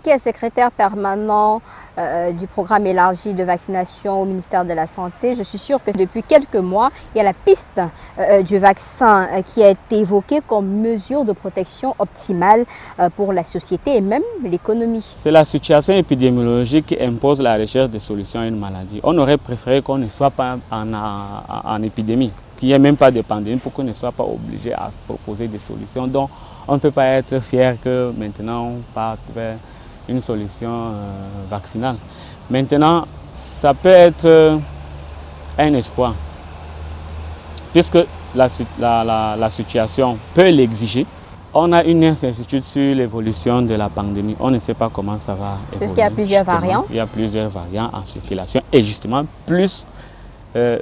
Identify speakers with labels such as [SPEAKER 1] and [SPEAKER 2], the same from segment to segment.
[SPEAKER 1] qui est secrétaire permanent du programme élargi de vaccination au ministère de la Santé, je suis sûre que depuis quelques mois, il y a la piste du vaccin qui a été évoquée comme mesure de protection optimale pour la société et même l'économie.
[SPEAKER 2] C'est la situation épidémiologique qui impose la recherche de solutions à une maladie. On aurait préféré qu'on ne soit pas en épidémie, qu'il n'y ait même pas de pandémie pour qu'on ne soit pas obligé à proposer des solutions. Donc, on ne peut pas être fier que maintenant on parte vers une solution vaccinale. Maintenant, ça peut être un espoir, puisque la situation peut l'exiger. On a une incertitude sur l'évolution de la pandémie. On ne sait pas comment ça va évoluer.
[SPEAKER 1] Puisqu'il y a plusieurs variants.
[SPEAKER 2] Il y a plusieurs variants en circulation. Et justement, plus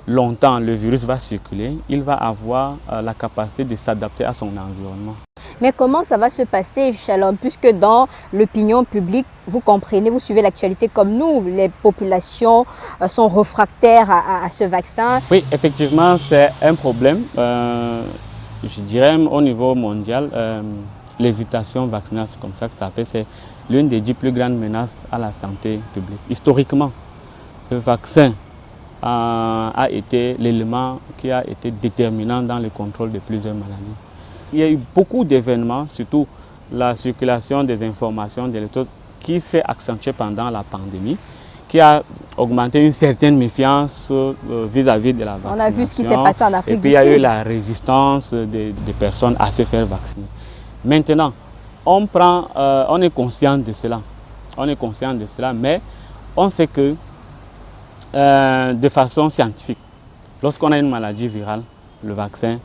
[SPEAKER 2] longtemps le virus va circuler, il va avoir la capacité de s'adapter à son environnement.
[SPEAKER 1] Mais comment ça va se passer, Shalom, puisque dans l'opinion publique, vous comprenez, vous suivez l'actualité comme nous, les populations sont réfractaires à ce vaccin.
[SPEAKER 2] Oui, effectivement, c'est un problème. Je dirais au niveau mondial, l'hésitation vaccinale, c'est comme ça que ça s'appelle, c'est l'une des 10 plus grandes menaces à la santé publique. Historiquement, le vaccin a été l'élément qui a été déterminant dans le contrôle de plusieurs maladies. Il y a eu beaucoup d'événements, surtout la circulation des informations de l'électrode qui s'est accentuée pendant la pandémie, qui a augmenté une certaine méfiance vis-à-vis de la vaccination.
[SPEAKER 1] On a vu ce qui s'est passé en Afrique du Sud.
[SPEAKER 2] Et puis il y a eu la résistance des personnes à se faire vacciner. Maintenant, on est conscient de cela. On est conscient de cela, mais on sait que de façon scientifique, lorsqu'on a une maladie virale, le vaccin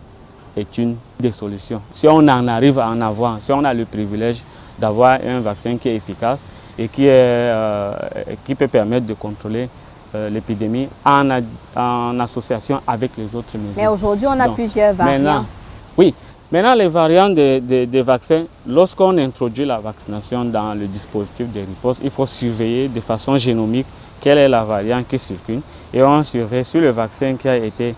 [SPEAKER 2] est une des solutions. Si on en arrive à en avoir, si on a le privilège d'avoir un vaccin qui est efficace et qui peut permettre de contrôler l'épidémie en association avec les autres mesures.
[SPEAKER 1] Mais aujourd'hui, on a plusieurs variants.
[SPEAKER 2] Maintenant, les variants des vaccins, lorsqu'on introduit la vaccination dans le dispositif de riposte, il faut surveiller de façon génomique quelle est la variante qui circule et on surveille sur le vaccin qui a été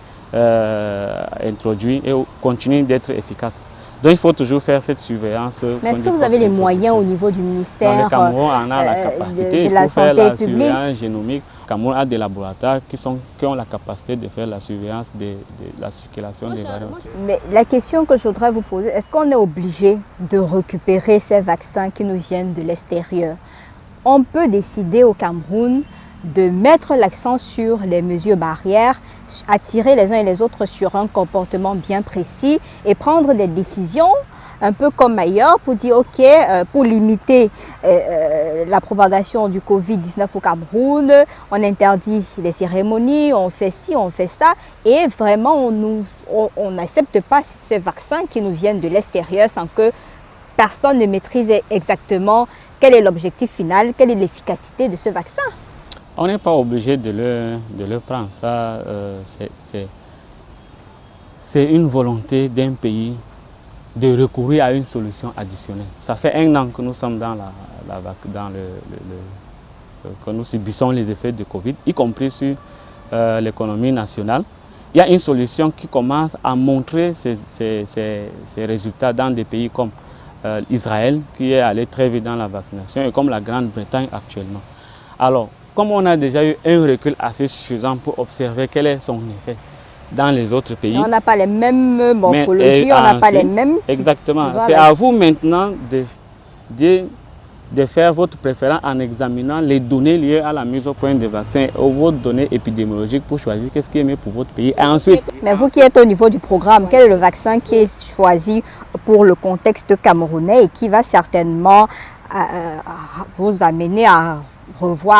[SPEAKER 2] introduit et continue d'être efficace. Donc il faut toujours faire cette surveillance.
[SPEAKER 1] Mais est-ce que vous avez les moyens au niveau du ministère
[SPEAKER 2] dans le Cameroun, on a la capacité
[SPEAKER 1] de la
[SPEAKER 2] pour faire
[SPEAKER 1] santé
[SPEAKER 2] la
[SPEAKER 1] publique.
[SPEAKER 2] surveillance génomique. Le Cameroun a des laboratoires qui ont la capacité de faire la surveillance de la circulation des variants.
[SPEAKER 1] Mais la question que je voudrais vous poser, est-ce qu'on est obligé de récupérer ces vaccins qui nous viennent de l'extérieur? On peut décider au Cameroun de mettre l'accent sur les mesures barrières, attirer les uns et les autres sur un comportement bien précis et prendre des décisions un peu comme ailleurs pour dire ok, pour limiter la propagation du Covid-19 au Cameroun, on interdit les cérémonies, on fait ci, on fait ça et vraiment on n'accepte pas ces vaccins qui nous viennent de l'extérieur sans que personne ne maîtrise exactement quel est l'objectif final, quelle est l'efficacité de ce vaccin.
[SPEAKER 2] On n'est pas obligé de le prendre. Ça, c'est une volonté d'un pays de recourir à une solution additionnelle. Ça fait 1 an que nous sommes que nous subissons les effets de Covid, y compris sur l'économie nationale. Il y a une solution qui commence à montrer ses résultats dans des pays comme Israël, qui est allé très vite dans la vaccination, et comme la Grande-Bretagne actuellement. Alors, comme on a déjà eu un recul assez suffisant pour observer quel est son effet dans les autres pays.
[SPEAKER 1] On n'a pas les mêmes morphologies, on n'a pas les mêmes...
[SPEAKER 2] Exactement.
[SPEAKER 1] Voilà.
[SPEAKER 2] C'est à vous maintenant de faire votre préférence en examinant les données liées à la mise au point des vaccins ou vos données épidémiologiques pour choisir qu'est-ce qui est mieux pour votre pays. Et ensuite...
[SPEAKER 1] Mais vous qui êtes au niveau du programme, quel est le vaccin qui est choisi pour le contexte camerounais et qui va certainement vous amener à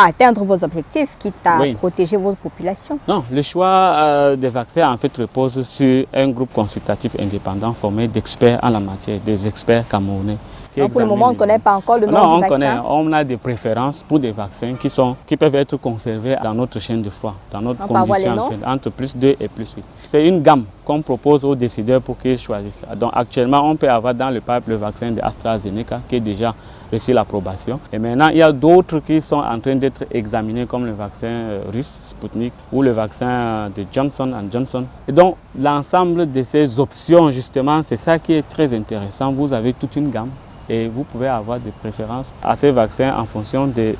[SPEAKER 1] atteindre vos objectifs, quitte à protéger votre population?
[SPEAKER 2] Non, le choix des vaccins en fait repose sur un groupe consultatif indépendant formé d'experts en la matière, des experts camerounais.
[SPEAKER 1] Donc pour le moment, on ne connaît pas encore le nom du vaccin?
[SPEAKER 2] On a des préférences pour des vaccins qui peuvent être conservés dans notre chaîne de froid, dans notre condition entre +2 et +8. C'est une gamme qu'on propose aux décideurs pour qu'ils choisissent. Donc actuellement, on peut avoir dans le pipe le vaccin de AstraZeneca qui est déjà reçu l'approbation. Et maintenant, il y a d'autres qui sont en train d'être examinés comme le vaccin russe, Sputnik, ou le vaccin de Johnson & Johnson. Et donc, l'ensemble de ces options, justement, c'est ça qui est très intéressant. Vous avez toute une gamme et vous pouvez avoir des préférences à ces vaccins en fonction des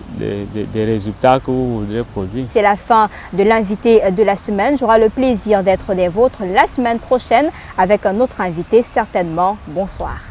[SPEAKER 2] résultats que vous voudrez produire.
[SPEAKER 1] C'est la fin de l'invité de la semaine. J'aurai le plaisir d'être des vôtres la semaine prochaine avec un autre invité certainement. Bonsoir.